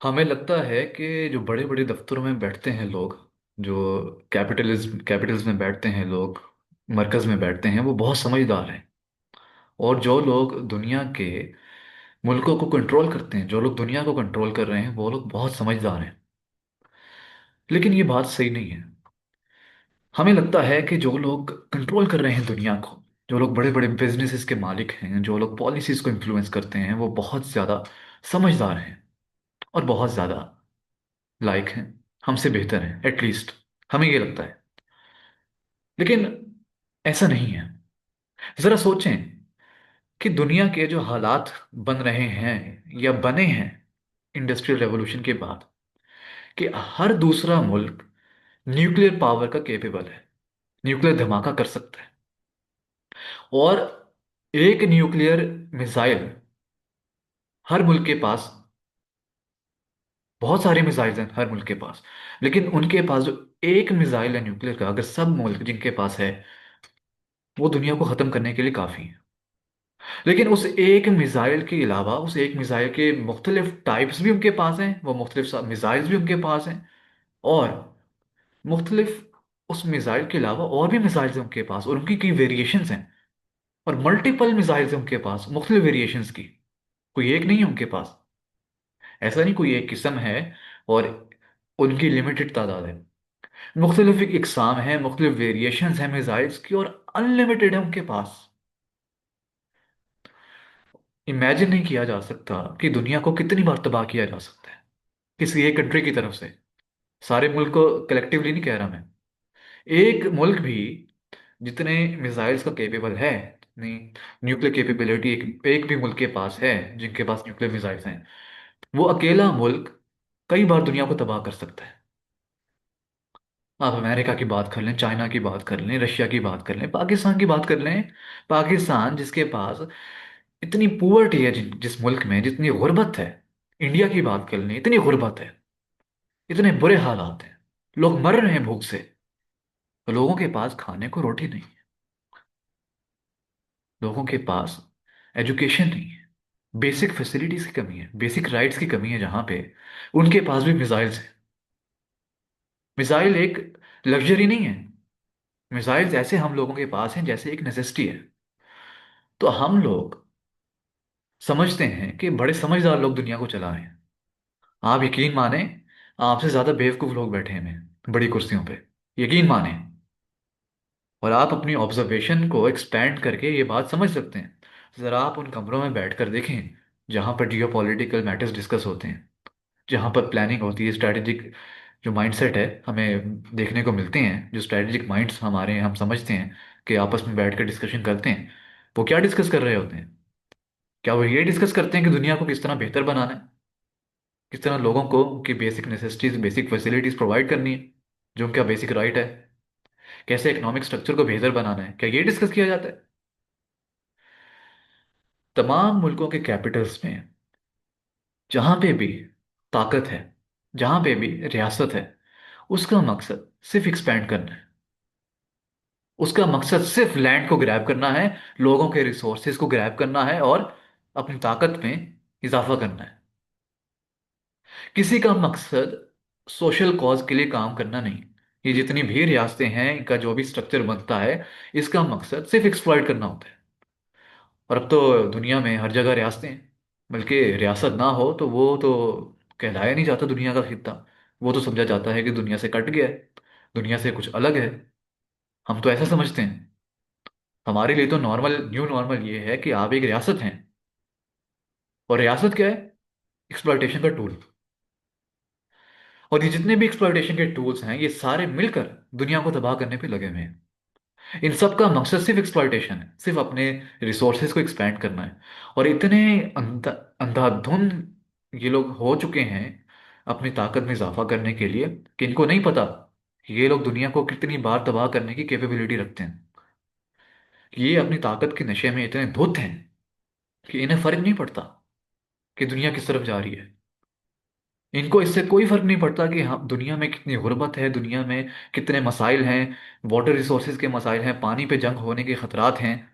हमें लगता है कि जो बड़े बड़े दफ्तरों में बैठते हैं लोग, जो कैपिटल्स में बैठते हैं लोग, मरकज में बैठते हैं, वो बहुत समझदार हैं। और जो लोग दुनिया के मुल्कों को कंट्रोल करते हैं, जो लोग दुनिया को कंट्रोल कर रहे हैं, वो लोग बहुत समझदार हैं। लेकिन ये बात सही नहीं है। हमें लगता है कि जो लोग कंट्रोल कर रहे हैं दुनिया को, जो लोग बड़े बड़े बिजनेसेस के मालिक हैं, जो लोग पॉलिसीज को इन्फ्लुएंस करते हैं, वो बहुत ज़्यादा समझदार हैं और बहुत ज़्यादा लायक हैं, हमसे बेहतर हैं एटलीस्ट। हमें ये लगता है। लेकिन ऐसा नहीं है। जरा सोचें कि दुनिया के जो हालात बन रहे हैं या बने हैं इंडस्ट्रियल रेवोल्यूशन के बाद, कि हर दूसरा मुल्क न्यूक्लियर पावर का केपेबल है, न्यूक्लियर धमाका कर सकता है। और एक न्यूक्लियर मिसाइल, हर मुल्क के पास बहुत सारे मिसाइल हैं हर मुल्क के पास, लेकिन उनके पास जो एक मिसाइल है न्यूक्लियर का, अगर सब मुल्क जिनके पास है, वो दुनिया को खत्म करने के लिए काफी है। लेकिन उस एक मिसाइल के अलावा, उस एक मिसाइल के मुख्तलिफ टाइप्स भी उनके पास हैं, वो मुख्तलिफ मिसाइल्स भी उनके पास हैं। और मुख्तलिफ उस मिसाइल के अलावा और भी मिसाइल्स हैं उनके पास, और उनकी कई वेरिएशंस हैं। और मल्टीपल मिसाइल्स हैं उनके पास, मुख्तलिफ वेरिएशंस की। कोई एक नहीं है उनके पास। ऐसा नहीं कोई एक किस्म है और उनकी लिमिटेड तादाद है। मुख्तलिफ इकसाम है, मुख्तलिफ वेरिएशंस हैं मिसाइल्स की, और अनलिमिटेड है उनके पास। इमेजिन नहीं किया जा सकता कि दुनिया को कितनी बार तबाह किया जा सकता है किसी एक कंट्री की तरफ से। सारे मुल्क को कलेक्टिवली नहीं कह रहा मैं। एक मुल्क भी जितने मिसाइल्स का केपेबल है, नहीं, न्यूक्लियर कैपेबिलिटी एक भी मुल्क के पास है, जिनके पास न्यूक्लियर मिसाइल्स हैं, वो अकेला मुल्क कई बार दुनिया को तबाह कर सकता है। आप अमेरिका की बात कर लें, चाइना की बात कर लें, रशिया की बात कर लें, पाकिस्तान की बात कर लें। पाकिस्तान जिसके पास इतनी पुअर्टी है, जिस मुल्क में जितनी गुर्बत है। इंडिया की बात कर लें, इतनी गुर्बत है, इतने बुरे हालात हैं, लोग मर रहे हैं भूख से, तो लोगों के पास खाने को रोटी नहीं है, लोगों के पास एजुकेशन नहीं है, बेसिक फैसिलिटीज की कमी है, बेसिक राइट्स की कमी है। जहां पे उनके पास भी मिसाइल्स हैं। मिसाइल एक लग्जरी नहीं है। मिसाइल्स ऐसे हम लोगों के पास हैं जैसे एक नेसेसिटी है। तो हम लोग समझते हैं कि बड़े समझदार लोग दुनिया को चला रहे हैं। आप यकीन माने, आपसे ज्यादा बेवकूफ लोग बैठे हैं बड़ी कुर्सियों पे। यकीन माने। और आप अपनी ऑब्जर्वेशन को एक्सपेंड करके ये बात समझ सकते हैं। जरा आप उन कमरों में बैठकर देखें जहां पर जियो पॉलिटिकल मैटर्स डिस्कस होते हैं, जहां पर प्लानिंग होती है, स्ट्रैटेजिक जो माइंडसेट है हमें देखने को मिलते हैं, जो स्ट्रैटेजिक माइंड्स हमारे हैं, हम समझते हैं कि आपस में बैठकर डिस्कशन करते हैं। वो क्या डिस्कस कर रहे होते हैं? क्या वो ये डिस्कस करते हैं कि दुनिया को किस तरह बेहतर बनाना है, किस तरह लोगों को उनकी basic necessities, basic facilities provide करनी है, जो उनका बेसिक राइट है, कैसे इकोनॉमिक स्ट्रक्चर को बेहतर बनाना है? क्या ये डिस्कस किया जाता है? तमाम मुल्कों के कैपिटल्स में जहां पे भी ताकत है, जहां पे भी रियासत है, उसका मकसद सिर्फ एक्सपैंड करना है। उसका मकसद सिर्फ लैंड को ग्रैब करना है, लोगों के रिसोर्सेज को ग्रैब करना है और अपनी ताकत में इजाफा करना है। किसी का मकसद सोशल कॉज के लिए काम करना नहीं। ये जितनी भी रियासतें हैं, इनका जो भी स्ट्रक्चर बनता है, इसका मकसद सिर्फ एक्सप्लॉइट करना होता है। और अब तो दुनिया में हर जगह रियासतें हैं। बल्कि रियासत ना हो तो वो तो कहलाया नहीं जाता दुनिया का हिस्सा। वो तो समझा जाता है कि दुनिया से कट गया है, दुनिया से कुछ अलग है। हम तो ऐसा समझते हैं। हमारे लिए तो नॉर्मल, न्यू नॉर्मल ये है कि आप एक रियासत हैं। और रियासत क्या है? एक्सप्लॉइटेशन का टूल। और ये जितने भी एक्सप्लॉइटेशन के टूल्स हैं, ये सारे मिलकर दुनिया को तबाह करने पे लगे हुए हैं। इन सब का मकसद सिर्फ एक्सप्लॉइटेशन है, सिर्फ अपने रिसोर्सेज को एक्सपैंड करना है। और इतने अंधाधुंध ये लोग हो चुके हैं अपनी ताकत में इजाफा करने के लिए, कि इनको नहीं पता कि ये लोग दुनिया को कितनी बार तबाह करने की कैपेबिलिटी रखते हैं। ये अपनी ताकत के नशे में इतने धुत हैं कि इन्हें फर्क नहीं पड़ता कि दुनिया किस तरफ जा रही है। इनको इससे कोई फर्क नहीं पड़ता कि हाँ, दुनिया में कितनी गुर्बत है, दुनिया में कितने मसाइल हैं, वाटर रिसोर्सेज के मसाइल हैं, पानी पे जंग होने के खतरात हैं।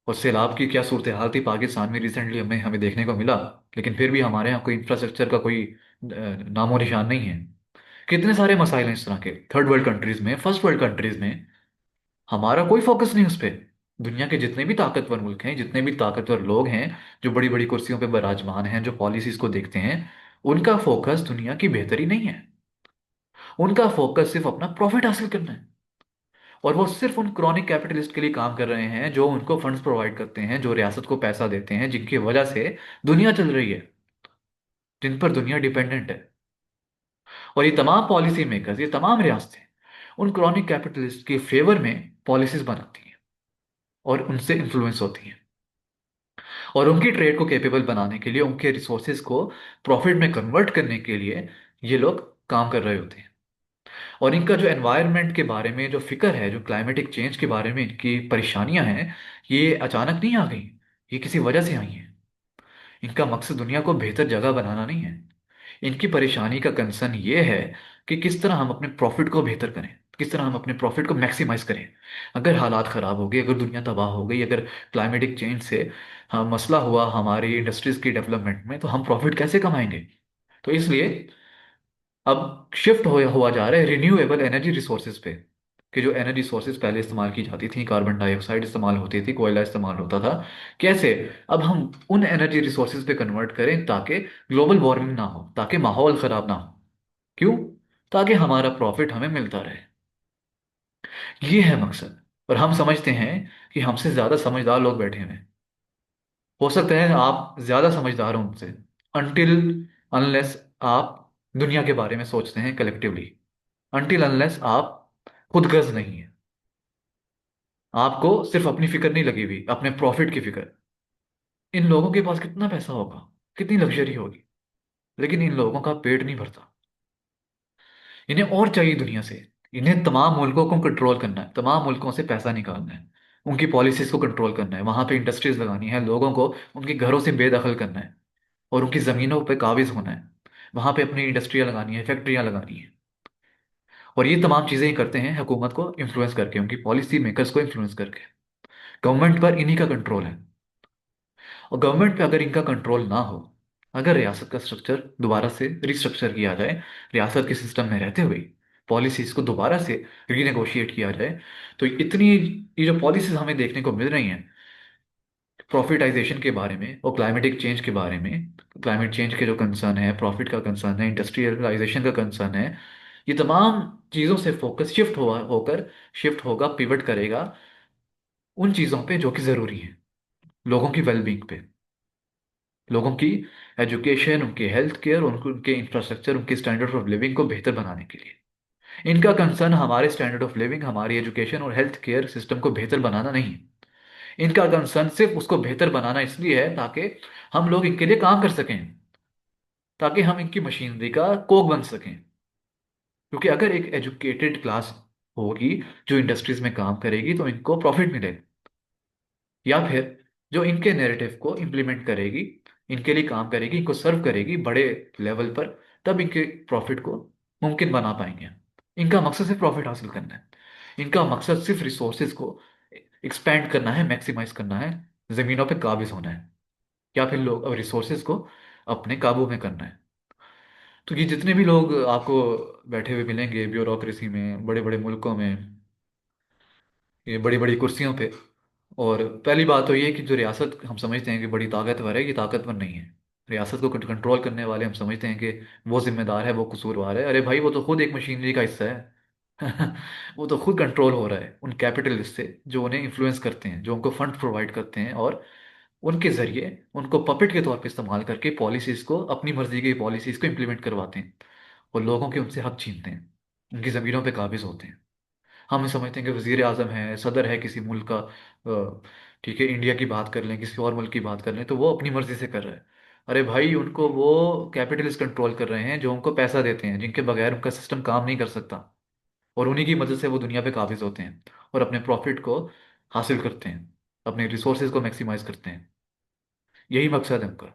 और सैलाब की क्या सूरत हाल थी पाकिस्तान में रिसेंटली हमें हमें देखने को मिला। लेकिन फिर भी हमारे यहाँ कोई इंफ्रास्ट्रक्चर का कोई नामो निशान नहीं है। कितने सारे मसाइल हैं इस तरह के थर्ड वर्ल्ड कंट्रीज में, फर्स्ट वर्ल्ड कंट्रीज में, हमारा कोई फोकस नहीं उस पर। दुनिया के जितने भी ताकतवर मुल्क हैं, जितने भी ताकतवर लोग हैं, जो बड़ी बड़ी कुर्सियों पे विराजमान हैं, जो पॉलिसीज को देखते हैं, उनका फोकस दुनिया की बेहतरी नहीं है। उनका फोकस सिर्फ अपना प्रॉफिट हासिल करना है। और वो सिर्फ उन क्रॉनिक कैपिटलिस्ट के लिए काम कर रहे हैं जो उनको फंड्स प्रोवाइड करते हैं, जो रियासत को पैसा देते हैं, जिनकी वजह से दुनिया चल रही है, जिन पर दुनिया डिपेंडेंट है। और ये तमाम पॉलिसी मेकर्स, ये तमाम रियासतें उन क्रॉनिक कैपिटलिस्ट के फेवर में पॉलिसीज बनाती हैं और उनसे इन्फ्लुएंस होती हैं। और उनकी ट्रेड को कैपेबल बनाने के लिए, उनके रिसोर्सेज को प्रॉफिट में कन्वर्ट करने के लिए ये लोग काम कर रहे होते हैं। और इनका जो एनवायरनमेंट के बारे में जो फिक्र है, जो क्लाइमेटिक चेंज के बारे में इनकी परेशानियां हैं, ये अचानक नहीं आ गई, ये किसी वजह से आई हैं। इनका मकसद दुनिया को बेहतर जगह बनाना नहीं है। इनकी परेशानी का कंसर्न ये है कि किस तरह हम अपने प्रॉफिट को बेहतर करें, किस तरह हम अपने प्रॉफिट को मैक्सिमाइज करें। अगर हालात खराब हो गए, अगर दुनिया तबाह हो गई, अगर क्लाइमेटिक चेंज से मसला हुआ हमारी इंडस्ट्रीज की डेवलपमेंट में, तो हम प्रॉफिट कैसे कमाएंगे। तो इसलिए अब शिफ्ट हो हुआ जा रहा है रिन्यूएबल एनर्जी रिसोर्सेज पे। कि जो एनर्जी सोर्सेज पहले इस्तेमाल की जाती थी, कार्बन डाइऑक्साइड इस्तेमाल होती थी, कोयला इस्तेमाल होता था, कैसे अब हम उन एनर्जी रिसोर्सेज पे कन्वर्ट करें ताकि ग्लोबल वार्मिंग ना हो, ताकि माहौल खराब ना हो। क्यों? ताकि हमारा प्रॉफिट हमें मिलता रहे। ये है मकसद। और हम समझते हैं कि हमसे ज्यादा समझदार लोग बैठे हुए हैं। हो सकता है आप ज्यादा समझदार हो उनसे, अनटिल अनलेस आप दुनिया के बारे में सोचते हैं कलेक्टिवली, अनटिल अनलेस आप खुदगर्ज नहीं है, आपको सिर्फ अपनी फिक्र नहीं लगी हुई, अपने प्रॉफिट की फिक्र। इन लोगों के पास कितना पैसा होगा, कितनी लग्जरी होगी, लेकिन इन लोगों का पेट नहीं भरता। इन्हें और चाहिए दुनिया से। इन्हें तमाम मुल्कों को कंट्रोल करना है, तमाम मुल्कों से पैसा निकालना है, उनकी पॉलिसीज को कंट्रोल करना है, वहां पे इंडस्ट्रीज लगानी है, लोगों को उनके घरों से बेदखल करना है, और उनकी जमीनों पे काबिज होना है, वहां पे अपनी इंडस्ट्रियां लगानी है, फैक्ट्रियां लगानी है। और ये तमाम चीजें ही करते हैं हुकूमत को इन्फ्लुएंस करके, उनकी पॉलिसी मेकर्स को इन्फ्लुएंस करके। गवर्नमेंट पर इन्हीं का कंट्रोल है। और गवर्नमेंट पे अगर इनका कंट्रोल ना हो, अगर रियासत का स्ट्रक्चर दोबारा से रिस्ट्रक्चर किया जाए, रियासत के सिस्टम में रहते हुए पॉलिसीज को दोबारा से रीनेगोशिएट किया जाए, तो इतनी ये जो पॉलिसीज हमें देखने को मिल रही हैं प्रॉफिटाइजेशन के बारे में और क्लाइमेटिक चेंज के बारे में, क्लाइमेट चेंज के जो कंसर्न है, प्रॉफिट का कंसर्न है, इंडस्ट्रियलाइजेशन का कंसर्न है, ये तमाम चीज़ों से फोकस शिफ्ट हुआ होकर शिफ्ट होगा, पिवट करेगा उन चीज़ों पे जो कि ज़रूरी है, लोगों की वेलबींग पे, लोगों की एजुकेशन, उनके हेल्थ केयर, उनके इंफ्रास्ट्रक्चर, उनके स्टैंडर्ड ऑफ लिविंग को बेहतर बनाने के लिए। इनका कंसर्न हमारे स्टैंडर्ड ऑफ लिविंग, हमारी एजुकेशन और हेल्थ केयर सिस्टम को बेहतर बनाना नहीं है। इनका कंसर्न सिर्फ उसको बेहतर बनाना इसलिए है ताकि हम लोग इनके लिए काम कर सकें, ताकि हम इनकी मशीनरी का कोक बन सकें। क्योंकि अगर एक एजुकेटेड क्लास होगी जो इंडस्ट्रीज में काम करेगी, तो इनको प्रॉफिट मिलेगा। या फिर जो इनके नैरेटिव को इम्प्लीमेंट करेगी, इनके लिए काम करेगी, इनको सर्व करेगी बड़े लेवल पर, तब इनके प्रॉफिट को मुमकिन बना पाएंगे। इनका मकसद सिर्फ प्रॉफिट हासिल करना है। इनका मकसद सिर्फ रिसोर्सेज को एक्सपैंड करना है, मैक्सिमाइज करना है, जमीनों पे काबिज होना है, या फिर लोग रिसोर्सेज को अपने काबू में करना है। तो ये जितने भी लोग आपको बैठे हुए मिलेंगे ब्यूरोक्रेसी में, बड़े बड़े मुल्कों में, ये बड़ी बड़ी कुर्सियों पे, और पहली बात तो ये कि जो रियासत हम समझते हैं कि बड़ी ताकतवर है, ये ताकतवर नहीं है। रियासत को कंट्रोल करने वाले हम समझते हैं कि वो जिम्मेदार है, वो कसूरवार है। अरे भाई, वो तो खुद एक मशीनरी का हिस्सा है। वो तो खुद कंट्रोल हो रहा है उन कैपिटलिस्ट से, जो उन्हें इन्फ्लुएंस करते हैं, जो उनको फंड प्रोवाइड करते हैं, और उनके जरिए उनको पपेट के तौर पे इस्तेमाल करके पॉलिसीज को, अपनी मर्जी की पॉलिसीज को इम्प्लीमेंट करवाते हैं, और लोगों के उनसे हक छीनते हैं, उनकी ज़मीनों पे काबिज होते हैं। हम समझते हैं कि वजीर आजम है, सदर है किसी मुल्क का, ठीक है, इंडिया की बात कर लें, किसी और मुल्क की बात कर लें, तो वो अपनी मर्जी से कर रहा है। अरे भाई, उनको वो कैपिटलिस्ट कंट्रोल कर रहे हैं, जो उनको पैसा देते हैं, जिनके बगैर उनका सिस्टम काम नहीं कर सकता, और उन्हीं की मदद से वो दुनिया पे काबिज होते हैं और अपने प्रॉफिट को हासिल करते हैं, अपने रिसोर्सेज को मैक्सिमाइज करते हैं। यही मकसद है उनका।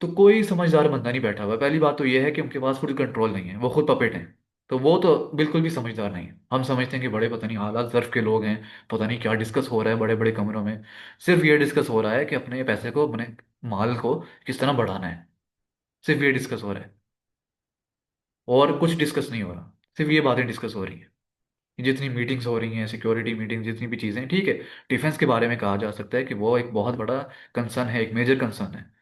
तो कोई समझदार बंदा नहीं बैठा हुआ है। पहली बात तो यह है कि उनके पास खुद कंट्रोल नहीं है, वो खुद पपेट हैं। तो वो तो बिल्कुल भी समझदार नहीं है। हम समझते हैं कि बड़े पता नहीं हालात ज़र्फ के लोग हैं, पता नहीं क्या डिस्कस हो रहा है बड़े बड़े कमरों में। सिर्फ ये डिस्कस हो रहा है कि अपने पैसे को, अपने माल को किस तरह बढ़ाना है। सिर्फ ये डिस्कस हो रहा है, और कुछ डिस्कस नहीं हो रहा, सिर्फ ये बातें डिस्कस हो रही हैं। जितनी मीटिंग्स हो रही हैं, सिक्योरिटी मीटिंग, जितनी भी चीज़ें, ठीक है, डिफेंस के बारे में कहा जा सकता है कि वो एक बहुत बड़ा कंसर्न है, एक मेजर कंसर्न है।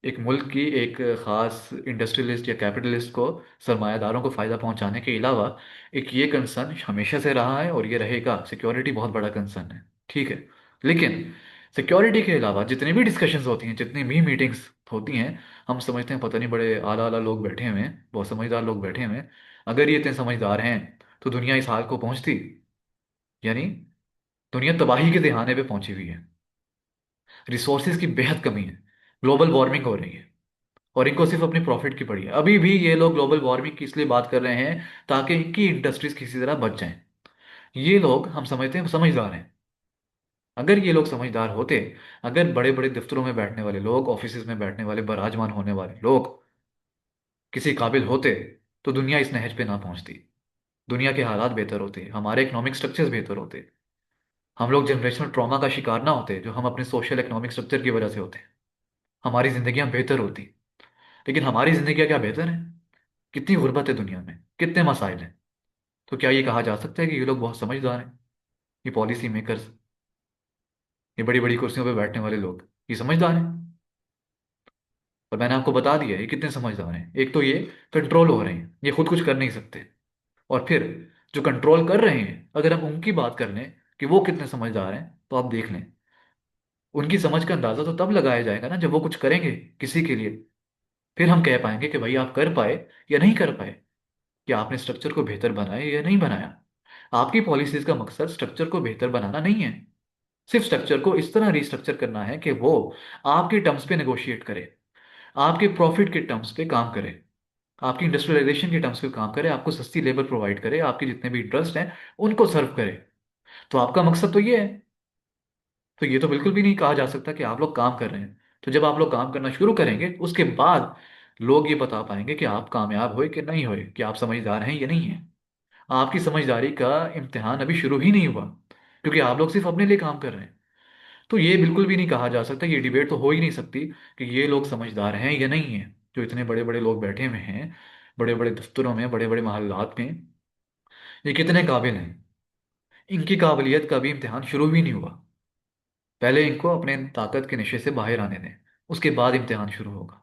एक मुल्क की एक खास इंडस्ट्रियलिस्ट या कैपिटलिस्ट को, सरमायादारों को फ़ायदा पहुंचाने के अलावा, एक ये कंसर्न हमेशा से रहा है और ये रहेगा, सिक्योरिटी बहुत बड़ा कंसर्न है, ठीक है। लेकिन सिक्योरिटी के अलावा जितनी भी डिस्कशंस होती हैं, जितनी भी मीटिंग्स होती हैं, हम समझते हैं पता नहीं बड़े आला आला लोग बैठे हुए हैं, बहुत समझदार लोग बैठे हुए हैं। अगर ये इतने समझदार हैं तो दुनिया इस हाल को पहुंचती? यानी दुनिया तबाही के दहाने पे पहुंची हुई है, रिसोर्सेज की बेहद कमी है, ग्लोबल वार्मिंग हो रही है, और इनको सिर्फ अपनी प्रॉफिट की पड़ी है। अभी भी ये लोग ग्लोबल वार्मिंग की इसलिए बात कर रहे हैं ताकि इनकी इंडस्ट्रीज किसी तरह बच जाएं। ये लोग हम समझते हैं समझदार हैं। अगर ये लोग समझदार होते, अगर बड़े बड़े दफ्तरों में बैठने वाले लोग, ऑफिस में बैठने वाले, बराजमान होने वाले लोग किसी काबिल होते, तो दुनिया इस नहज पे ना पहुंचती। दुनिया के हालात बेहतर होते, हमारे इकोनॉमिक स्ट्रक्चर्स बेहतर होते, हम लोग जनरेशनल ट्रॉमा का शिकार ना होते जो हम अपने सोशल इकोनॉमिक स्ट्रक्चर की वजह से होते। हमारी जिंदगियां बेहतर होती। लेकिन हमारी जिंदगियां क्या बेहतर हैं? कितनी गुर्बत है दुनिया में, कितने मसाइल हैं। तो क्या ये कहा जा सकता है कि ये लोग बहुत समझदार हैं? ये पॉलिसी मेकर्स, ये बड़ी बड़ी कुर्सियों पे बैठने वाले लोग, ये समझदार हैं? और मैंने आपको बता दिया ये कितने समझदार हैं। एक तो ये कंट्रोल हो रहे हैं, ये खुद कुछ कर नहीं सकते। और फिर जो कंट्रोल कर रहे हैं, अगर हम उनकी बात कर लें कि वो कितने समझदार हैं, तो आप देख लें, उनकी समझ का अंदाजा तो तब लगाया जाएगा ना जब वो कुछ करेंगे किसी के लिए। फिर हम कह पाएंगे कि भाई आप कर पाए या नहीं कर पाए, कि आपने स्ट्रक्चर को बेहतर बनाया या नहीं बनाया। आपकी पॉलिसीज का मकसद स्ट्रक्चर को बेहतर बनाना नहीं है, सिर्फ स्ट्रक्चर को इस तरह रिस्ट्रक्चर करना है कि वो आपके टर्म्स पे नेगोशिएट करे, आपके प्रॉफिट के टर्म्स पे काम करे, आपकी इंडस्ट्रियलाइजेशन के टर्म्स पे काम करे, आपको सस्ती लेबर प्रोवाइड करे, आपके जितने भी इंटरेस्ट हैं उनको सर्व करे। तो आपका मकसद तो ये है। तो ये तो बिल्कुल भी नहीं कहा जा सकता कि आप लोग काम कर रहे हैं। तो जब आप लोग काम करना शुरू करेंगे उसके बाद लोग ये बता पाएंगे कि आप कामयाब हुए कि नहीं हुए, कि आप समझदार हैं या नहीं हैं। आपकी समझदारी का इम्तिहान अभी शुरू ही नहीं हुआ, क्योंकि आप लोग सिर्फ अपने लिए काम कर रहे हैं। तो ये बिल्कुल भी नहीं कहा जा सकता, ये डिबेट तो हो ही नहीं सकती कि ये लोग समझदार हैं या नहीं हैं, जो इतने बड़े बड़े लोग बैठे हुए हैं, बड़े बड़े दफ्तरों में, बड़े बड़े महल्लात में, ये कितने काबिल हैं। इनकी काबिलियत का भी इम्तिहान शुरू भी नहीं हुआ। पहले इनको अपने ताकत के नशे से बाहर आने दें, उसके बाद इम्तिहान शुरू होगा।